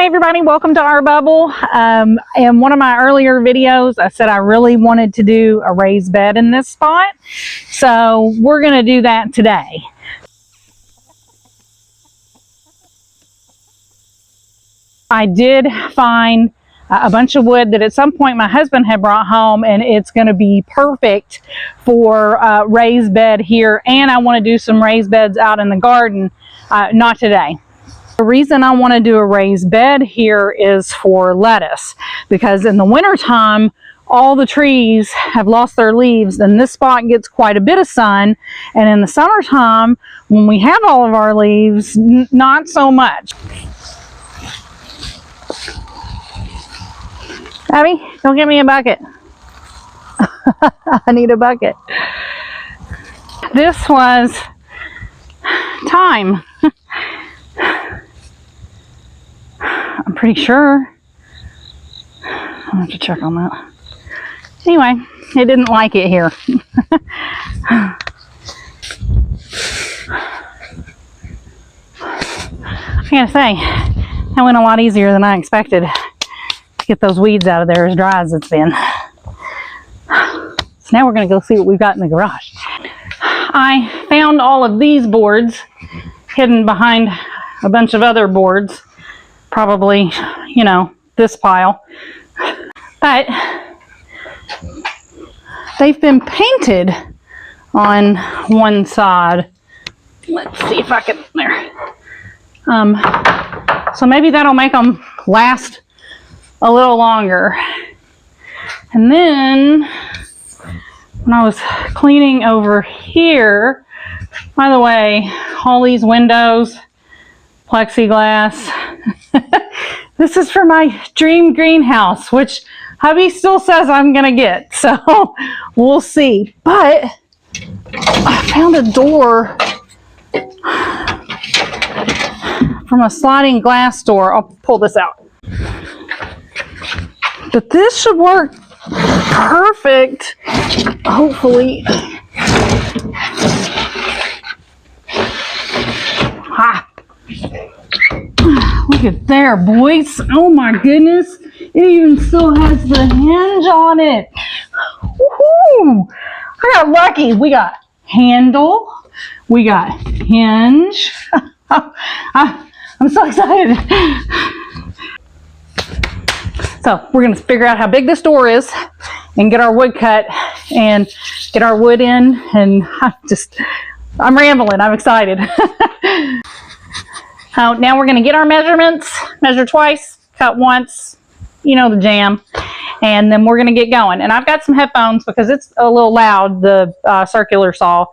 Hey everybody, welcome to our bubble. In one of my earlier videos, I said I really wanted to do a raised bed in this spot. So we're going to do that today. I did find a bunch of wood that at some point my husband had brought home, and it's going to be perfect for raised bed here. And I want to do some raised beds out in the garden, not today. The reason I want to do a raised bed here is for lettuce, because in the wintertime, all the trees have lost their leaves and this spot gets quite a bit of sun. And in the summertime, when we have all of our leaves, not so much. Abby, don't get me a bucket. I need a bucket. This was thyme. I'm pretty sure. I'll have to check on that. Anyway, it didn't like it here. I gotta say, that went a lot easier than I expected to get those weeds out of there as dry as it's been. So now we're gonna go see what we've got in the garage. I found all of these boards hidden behind a bunch of other boards. Probably, you know, this pile. But they've been painted on one side. Let's see if I can, there. So maybe that'll make them last a little longer. And then when I was cleaning over here, by the way, all these windows, plexiglass. This is for my dream greenhouse, which hubby still says I'm gonna get, so we'll see. But I found a door from a sliding glass door. I'll pull this out. But this should work perfect, hopefully. Ha! Look at there, boys. Oh my goodness. It even still has the hinge on it. Woohoo! I got lucky. We got handle. We got hinge. I'm so excited. So we're going to figure out how big this door is and get our wood cut and get our wood in. And I'm rambling. I'm excited. Now we're going to get our measurements, measure twice, cut once, you know the jam, and then we're going to get going. And I've got some headphones because it's a little loud, the circular saw,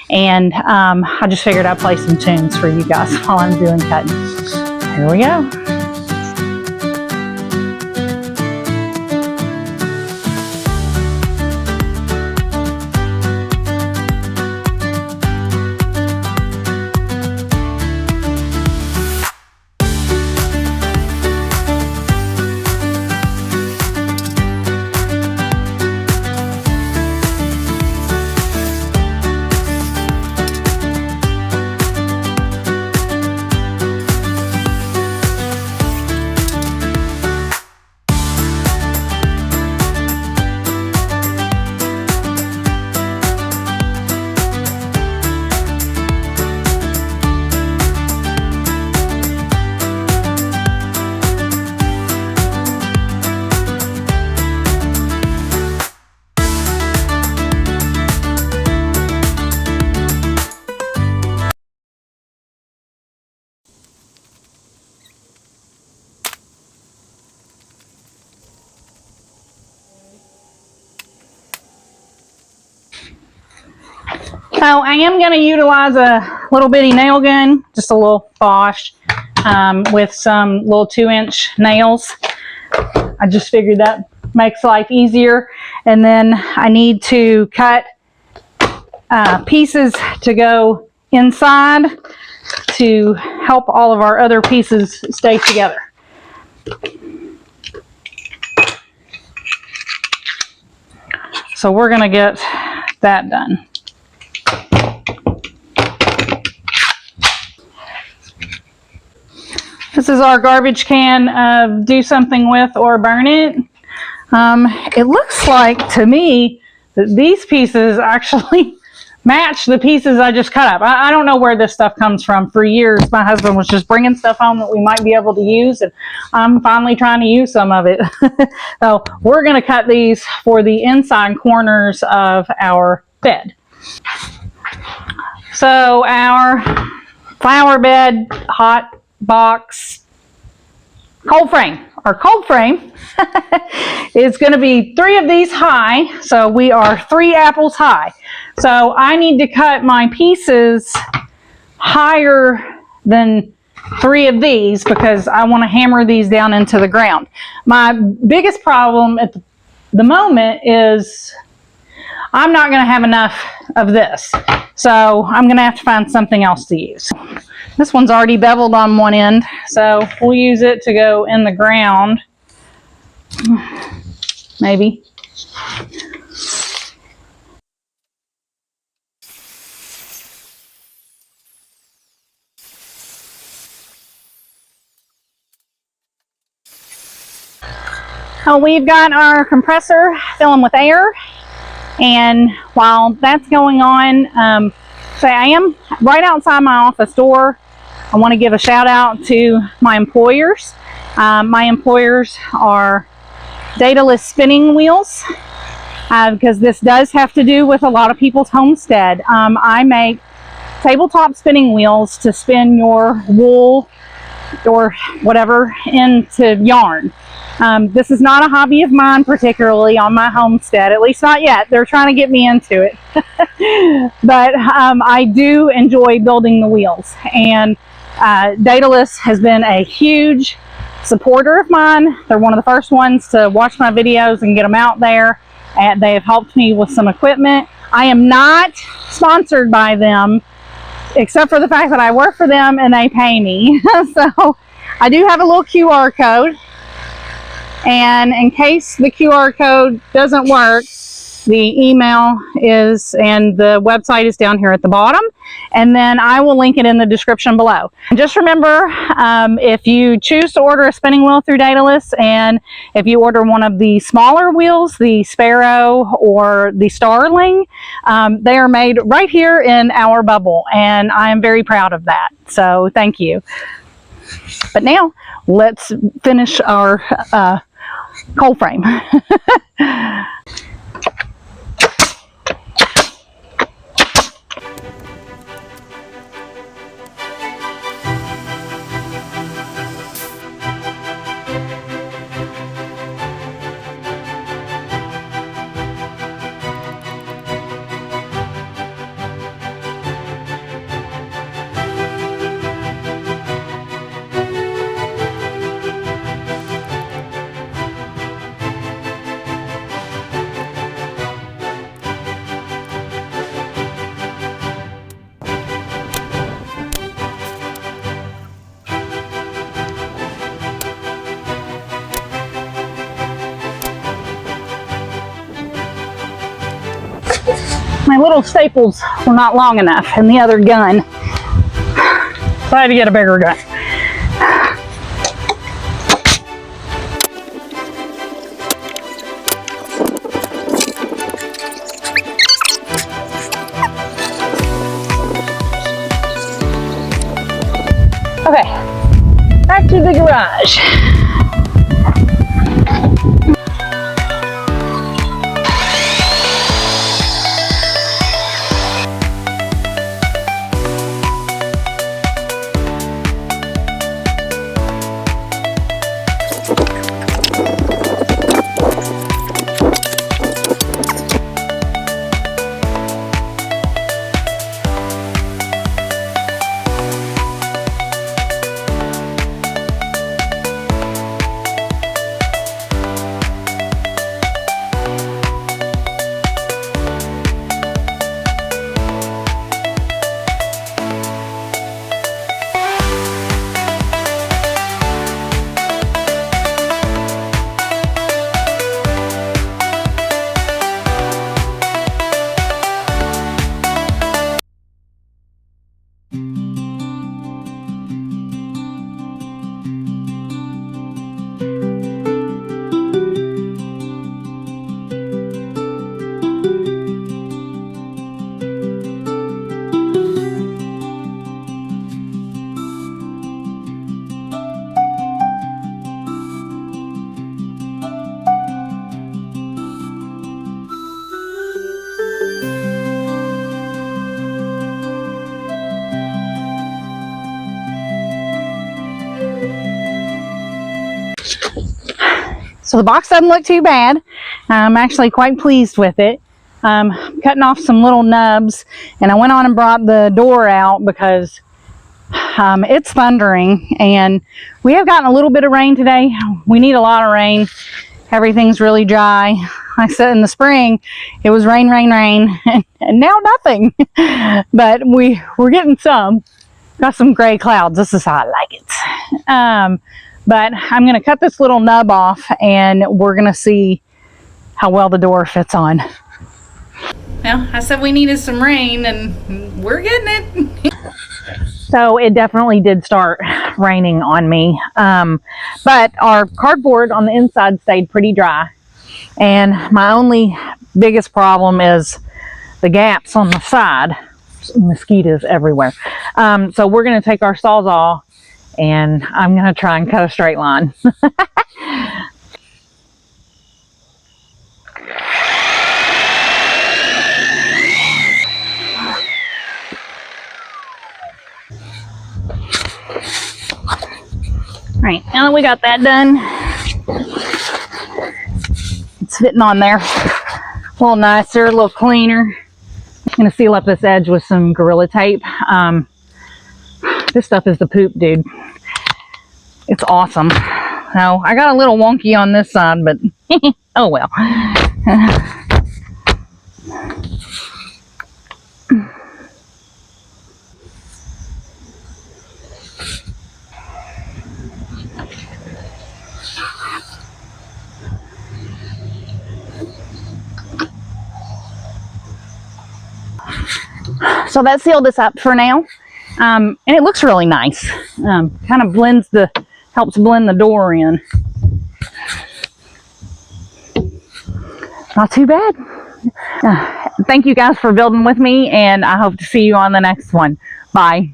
and I just figured I'd play some tunes for you guys while I'm doing cutting. Here we go. So I am going to utilize a little bitty nail gun, just a little Bosch, with some little 2-inch nails. I just figured that makes life easier. And then I need to cut pieces to go inside to help all of our other pieces stay together. So we're going to get that done. This is our garbage can of do something with or burn it. It looks like to me that these pieces actually match the pieces I just cut up. I don't know where this stuff comes from. For years, my husband was just bringing stuff home that we might be able to use, and I'm finally trying to use some of it. So we're going to cut these for the inside corners of our bed. So our flower bed, hot box, cold frame. Our cold frame is going to be 3 of these high, so we are 3 apples high. So I need to cut my pieces higher than 3 of these because I want to hammer these down into the ground. My biggest problem at the moment is I'm not going to have enough of this, so I'm going to have to find something else to use. This one's already beveled on one end, so we'll use it to go in the ground, maybe. Oh, we've got our compressor filling with air, and while that's going on, so I am right outside my office door. I want to give a shout out to my employers. My employers are Daedalus spinning wheels, because this does have to do with a lot of people's homestead. I make tabletop spinning wheels to spin your wool or whatever into yarn. This is not a hobby of mine, particularly on my homestead, at least not yet. They're trying to get me into it. But I do enjoy building the wheels, and Daedalus has been a huge supporter of mine. They're one of the first ones to watch my videos and get them out there, and they have helped me with some equipment. I am not sponsored by them, except for the fact that I work for them and they pay me. So I do have a little QR code, and in case the QR code doesn't work, the email is, and the website is down here at the bottom, and then I will link it in the description below. And just remember, if you choose to order a spinning wheel through Daedalus, and if you order one of the smaller wheels, the Sparrow or the Starling, they are made right here in our bubble, and I am very proud of that. So thank you. But now let's finish our cold frame. My little staples were not long enough in the other gun, so I had to get a bigger gun. Okay, back to the garage. So the box doesn't look too bad. I'm actually quite pleased with it. Cutting off some little nubs, and I went on and brought the door out because it's thundering, and we have gotten a little bit of rain today. We need a lot of rain. Everything's really dry. Like I said, in the spring it was rain, and now nothing. But we're getting some. Got some gray clouds. This is how I like it. But I'm going to cut this little nub off, and we're going to see how well the door fits on. Well, I said we needed some rain, and we're getting it. So it definitely did start raining on me. But our cardboard on the inside stayed pretty dry. And my only biggest problem is the gaps on the side. Mosquitoes everywhere. So we're going to take our Sawzall, and I'm going to try and cut a straight line. All right, now that we got that done, it's fitting on there a little nicer, a little cleaner. I'm going to seal up this edge with some Gorilla Tape. This stuff is the poop, dude. It's awesome. Now, I got a little wonky on this side, but oh well. So that sealed this up for now, and it looks really nice. Kind of helps blend the door in. Not too bad. Thank you guys for building with me, and I hope to see you on the next one. Bye.